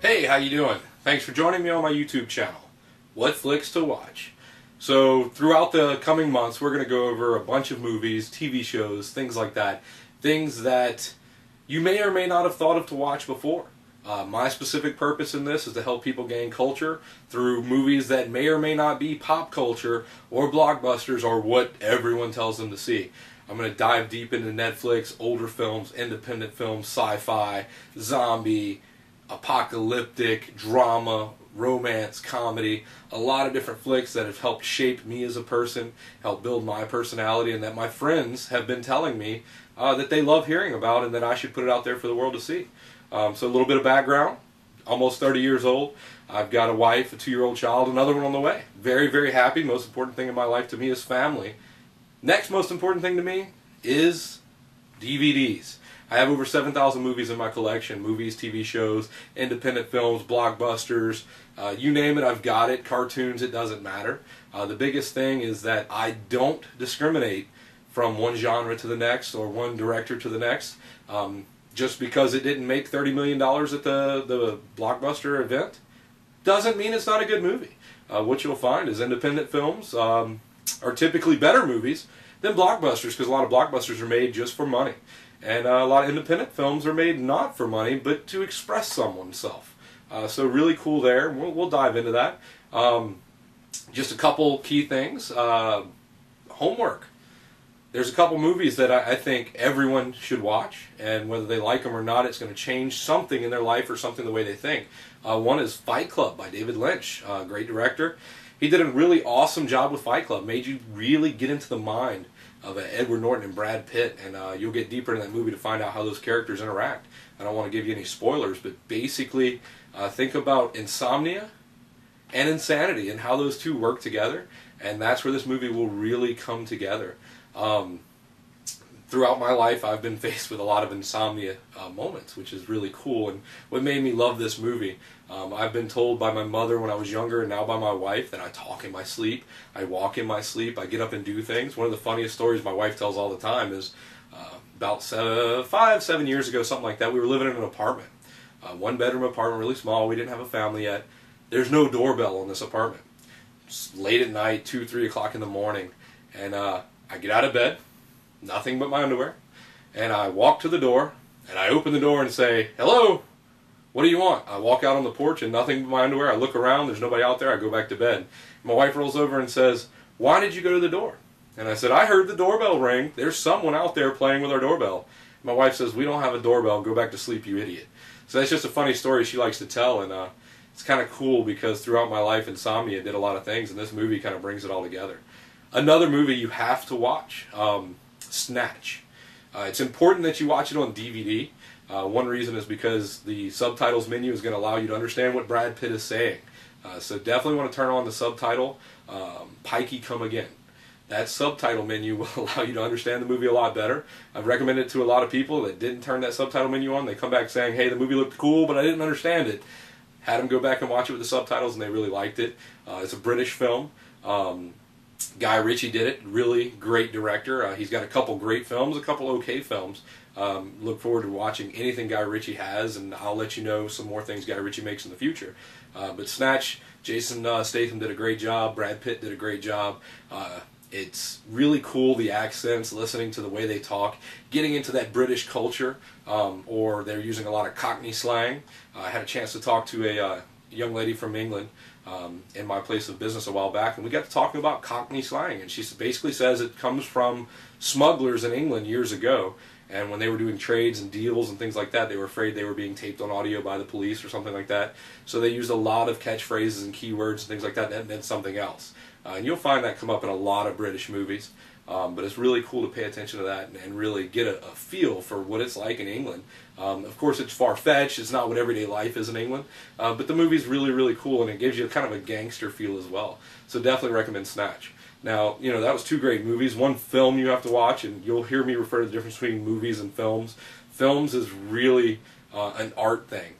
Hey, how you doing? Thanks for joining me on my YouTube channel. What Flix to watch? So throughout the coming months, we're going to go over a bunch of movies, TV shows, things like that. Things that you may or may not have thought of to watch before. My specific purpose in this is to help people gain culture through movies that may or may not be pop culture or blockbusters or what everyone tells them to see. I'm going to dive deep into Netflix, older films, independent films, sci-fi, zombie, apocalyptic, drama, romance, comedy, a lot of different flicks that have helped shape me as a person, helped build my personality, and that my friends have been telling me that they love hearing about and that I should put it out there for the world to see. So a little bit of background, almost 30 years old. I've got a wife, a 2-year-old child, another one on the way. Very, very happy. Most important thing in my life to me is family. Next most important thing to me is DVDs. I have over 7,000 movies in my collection. Movies, TV shows, independent films, blockbusters, you name it, I've got it. Cartoons, it doesn't matter. The biggest thing is that I don't discriminate from one genre to the next or one director to the next. Just because it didn't make $30 million at the Blockbuster event doesn't mean it's not a good movie. What you'll find is independent films are typically better movies than blockbusters, because a lot of blockbusters are made just for money. And a lot of independent films are made not for money, but to express someone's self. So really cool there. We'll dive into that. Just a couple key things. Homework. There's a couple movies that I think everyone should watch, and whether they like them or not, it's going to change something in their life or something the way they think. One is Fight Club by David Lynch, great director. He did a really awesome job with Fight Club, made you really get into the mind of Edward Norton and Brad Pitt, and you'll get deeper in that movie to find out how those characters interact. I don't want to give you any spoilers, but basically think about insomnia and insanity and how those two work together, and that's where this movie will really come together. Throughout my life, I've been faced with a lot of insomnia moments, which is really cool, and what made me love this movie. I've been told by my mother when I was younger, and now by my wife, that I talk in my sleep, I walk in my sleep, I get up and do things. One of the funniest stories my wife tells all the time is about 5-7 years ago, something like that, we were living in an apartment. One-bedroom apartment, really small, we didn't have a family yet. There's no doorbell in this apartment. It's late at night, 2-3 o'clock in the morning, and I get out of bed, nothing but my underwear, and I walk to the door, and I open the door and say, "Hello, what do you want?" I walk out on the porch and nothing but my underwear. I look around, there's nobody out there, I go back to bed. My wife rolls over and says, "Why did you go to the door?" And I said, "I heard the doorbell ring. There's someone out there playing with our doorbell." My wife says, "We don't have a doorbell. Go back to sleep, you idiot." So that's just a funny story she likes to tell, and it's kind of cool because throughout my life, insomnia did a lot of things, and this movie kind of brings it all together. Another movie you have to watch, Snatch. It's important that you watch it on DVD. One reason is because the subtitles menu is going to allow you to understand what Brad Pitt is saying. So definitely want to turn on the subtitle, Pikey Come Again. That subtitle menu will allow you to understand the movie a lot better. I've recommended it to a lot of people that didn't turn that subtitle menu on. They come back saying, "Hey, the movie looked cool, but I didn't understand it." Had them go back and watch it with the subtitles, and they really liked it. It's a British film. Guy Ritchie did it. Really great director. He's got a couple great films, a couple okay films. Look forward to watching anything Guy Ritchie has, and I'll let you know some more things Guy Ritchie makes in the future. But Snatch, Jason Statham did a great job. Brad Pitt did a great job. It's really cool, the accents, listening to the way they talk, getting into that British culture, or they're using a lot of Cockney slang. I had a chance to talk to a young lady from England in my place of business a while back, and we got to talking about Cockney slang, and she basically says it comes from smugglers in England years ago, and when they were doing trades and deals and things like that, they were afraid they were being taped on audio by the police or something like that, so they used a lot of catchphrases and keywords and things like that that meant something else. And you'll find that come up in a lot of British movies, but it's really cool to pay attention to that and really get a feel for what it's like in England. Of course, it's far-fetched, it's not what everyday life is in England, but the movie's really, really cool, and it gives you kind of a gangster feel as well. So definitely recommend Snatch. Now, you know, that was 2 great movies. One film you have to watch, and you'll hear me refer to the difference between movies and films. Films is really an art thing.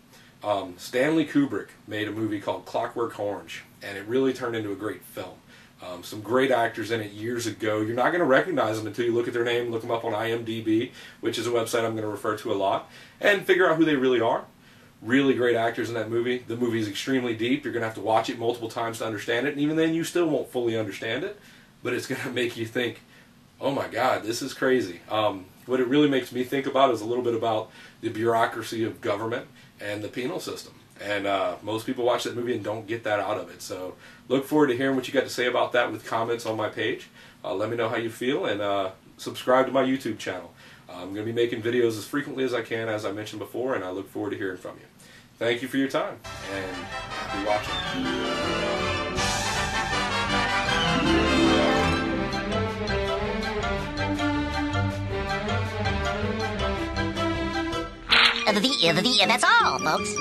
Stanley Kubrick made a movie called Clockwork Orange, and it really turned into a great film. Some great actors in it years ago. You're not going to recognize them until you look at their name, look them up on IMDb, which is a website I'm going to refer to a lot, and figure out who they really are. Really great actors in that movie. The movie is extremely deep. You're going to have to watch it multiple times to understand it. And even then, you still won't fully understand it. But it's going to make you think, oh my God, this is crazy. What it really makes me think about is a little bit about the bureaucracy of government and the penal system. And most people watch that movie and don't get that out of it. So look forward to hearing what you got to say about that with comments on my page. Let me know how you feel, and subscribe to my YouTube channel. I'm going to be making videos as frequently as I can, as I mentioned before, and I look forward to hearing from you. Thank you for your time, and happy watching. That's all, folks.